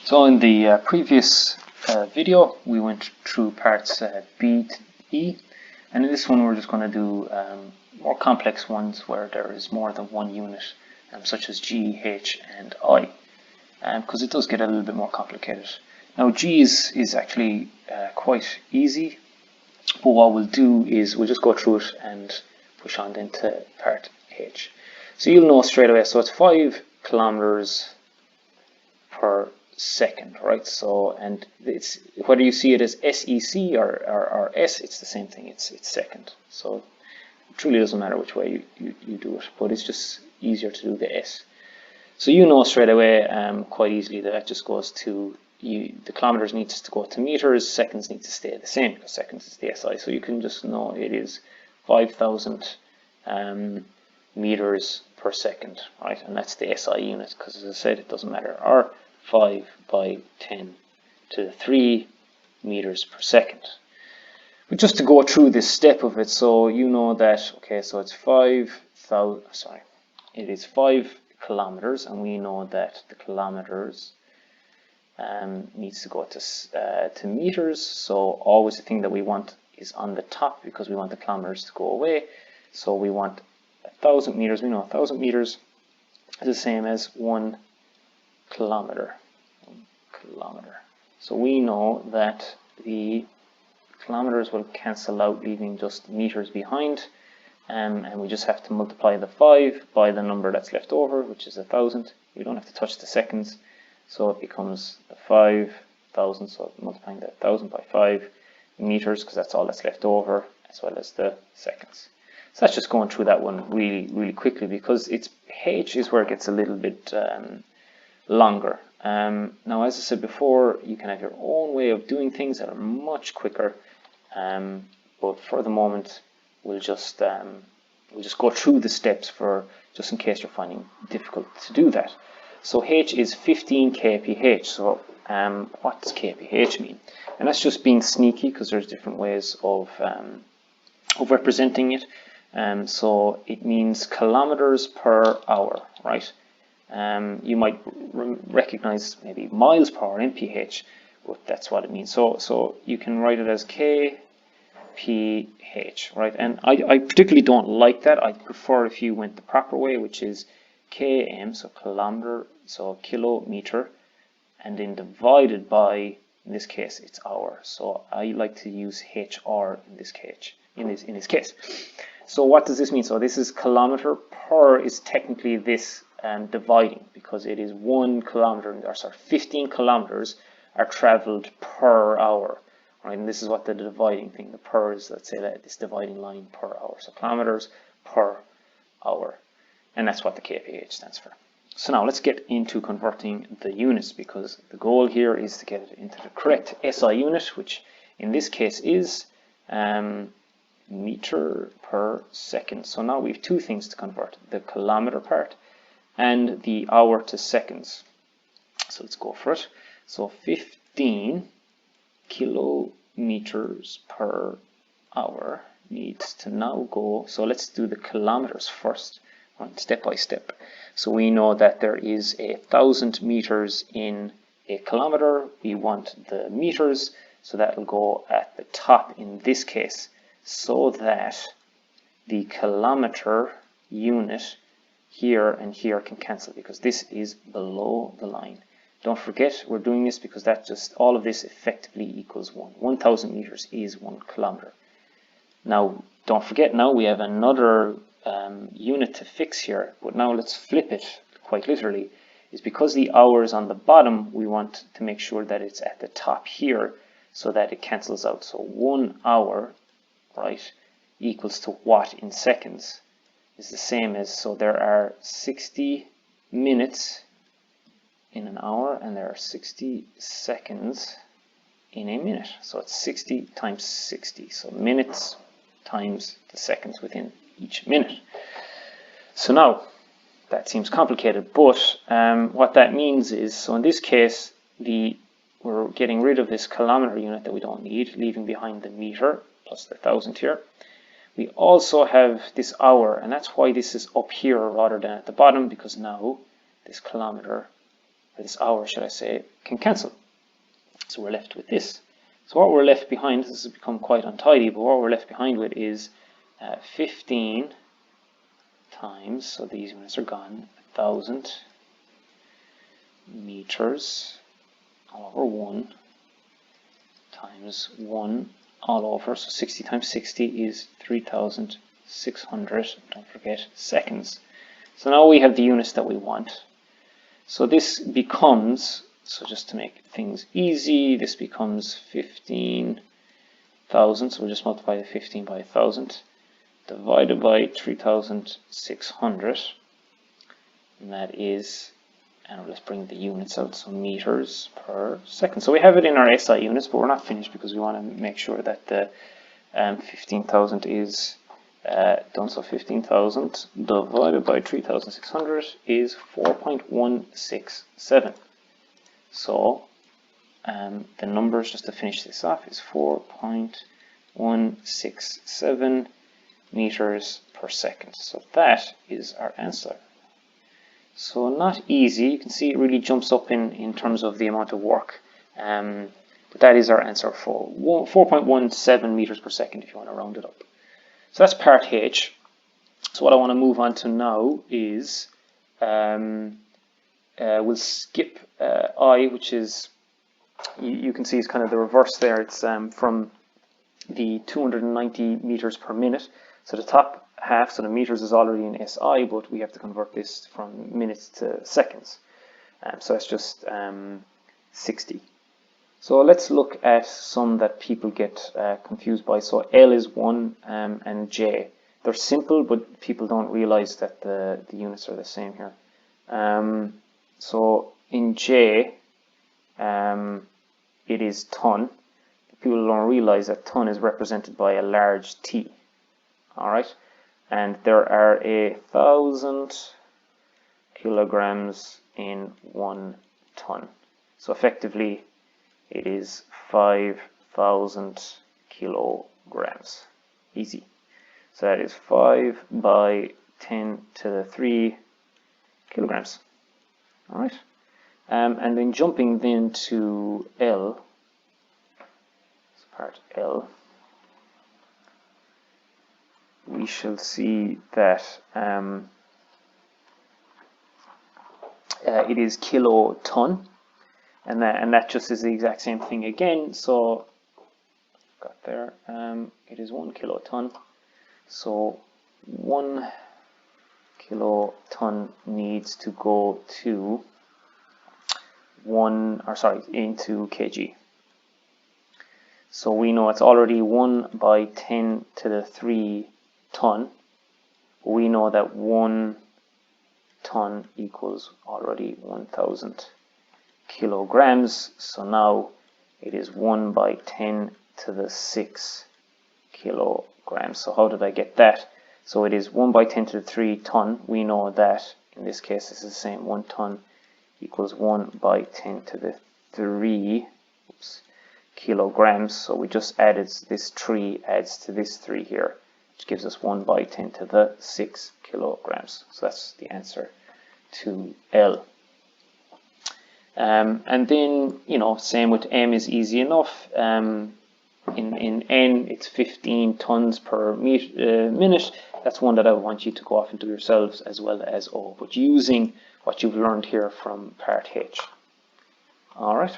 So in the previous video, we went through parts B to E, and in this one we're just going to do more complex ones where there is more than one unit, such as G, H, and I, because it does get a little bit more complicated. Now G is actually quite easy, but what we'll do is we'll just go through it and push on then to part H. So you'll know straight away, so it's 5 kilometers per second, right? So, and it's whether you see it as SEC or S, it's the same thing, it's second. So it truly doesn't matter which way you do it, but it's just easier to do the S. So you know straight away quite easily that just goes to, the kilometers needs to go to meters, seconds need to stay the same because seconds is the SI. So you can just know it is 5,000 meters per second, right? And that's the SI unit because, as I said, it doesn't matter. Or 5 by 10 to the 3 meters per second. But just to go through this step of it, so you know that, okay, so it's 5,000, sorry, it is 5 kilometers, and we know that the kilometers needs to go to meters, so always the thing that we want is on the top because we want the kilometers to go away. So we want 1,000 meters, we know 1,000 meters is the same as 1 kilometer. 1 kilometer. So we know that the kilometers will cancel out, leaving just meters behind, and we just have to multiply the 5 by the number that's left over, which is 1,000. You don't have to touch the seconds, so it becomes 5,000. So multiplying that 1,000 by 5 meters, because that's all that's left over, as well as the seconds. So that's just going through that one really quickly, because it's H is where it gets a little bit longer. Now, as I said before, you can have your own way of doing things that are much quicker, but for the moment we'll just go through the steps for just in case you're finding it difficult to do that. So H is 15 kph. So what does kph mean? And that's just being sneaky, because there's different ways of representing it. So it means kilometers per hour, right? You might recognize maybe miles per hour, mph, but that's what it means. So you can write it as kph, right? And I particularly don't like that. I prefer if you went the proper way, which is km, so kilometer, so kilometer, and then divided by, in this case, it's hour. So I like to use hr in this case. In this case. So what does this mean? So this is kilometer per is technically this dividing, because it is 1 kilometer, or sorry, 15 kilometers are traveled per hour, right? And this is what the dividing thing, the per is, let's say that this dividing line per hour. So kilometers per hour, and that's what the kph stands for. So now let's get into converting the units, because the goal here is to get it into the correct SI unit, which in this case is meter per second. So now we have two things to convert, the kilometer part and the hour to seconds. So let's go for it. So 15 kilometers per hour needs to now go, so let's do the kilometers first, right, step by step. So we know that there is 1,000 meters in a kilometer. We want the meters, so that will go at the top in this case, so that the kilometer unit here and here can cancel, because this is below the line. Don't forget, we're doing this because that just, all of this effectively equals 1. 1,000 meters is 1 kilometer. Now, don't forget, now we have another unit to fix here, but now let's flip it quite literally. Is because the hour is on the bottom, we want to make sure that it's at the top here, so that it cancels out. So 1 hour, right, equals to what in seconds is the same as, so there are 60 minutes in an hour, and there are 60 seconds in a minute. So it's 60 times 60, so minutes times the seconds within each minute. So now that seems complicated, but what that means is, so in this case, we're getting rid of this kilometer unit that we don't need, leaving behind the meter plus the 1,000 here. We also have this hour, and that's why this is up here rather than at the bottom, because now this kilometer or this hour should I say, can cancel. So we're left with this. So what we're left behind, this has become quite untidy, but what we're left behind with is 15 times, so these units are gone, 1,000 meters all over 1 times 1 all over, so 60 times 60 is 3,600, don't forget, seconds. So now we have the units that we want. So this becomes, so just to make things easy, this becomes 15,000, so we'll just multiply the 15 by 1,000, divided by 3,600, and that is, and let's bring the units out, so meters per second. So we have it in our SI units, but we're not finished because we want to make sure that the 15,000 is done. So 15,000 divided by 3,600 is 4.167. So the numbers, just to finish this off, is 4.167 meters per second. So that is our answer. So not easy. You can see it really jumps up in terms of the amount of work. But that is our answer for 4.17 meters per second if you want to round it up. So that's part H. So what I want to move on to now is we'll skip I, which is, you can see it's kind of the reverse there. It's from the 290 meters per minute. So the top half, so the meters is already in SI, but we have to convert this from minutes to seconds. So that's just 60. So let's look at some that people get confused by. So L is 1 and J. They're simple, but people don't realize that the units are the same here. So in J, it is ton. People don't realize that ton is represented by a large T. Alright, and there are 1,000 kilograms in 1 ton. So effectively, it is 5,000 kilograms. Easy. So that is 5 by 10 to the 3 kilograms. All right. And then jumping then to L, so part L, we shall see that it is kiloton. And that just is the exact same thing again. So got there. It is 1 kiloton. So 1 kiloton needs to go to into kg. So we know it's already 1 by 10 to the 3 ton. We know that 1 ton equals already 1,000 kilograms. So now it is 1 by 10 to the 6 kilograms. So how did I get that? So it is 1 by 10 to the 3 ton. We know that in this case this is the same. 1 ton equals 1 by 10 to the 3 kilograms. So we just added this 3 adds to this 3 here, which gives us 1 by 10 to the 6 kilograms. So that's the answer to L. And then, you know, same with M is easy enough. In N, it's 15 tons per minute. That's one that I want you to go off and do yourselves, as well as O, but using what you've learned here from part H. All right.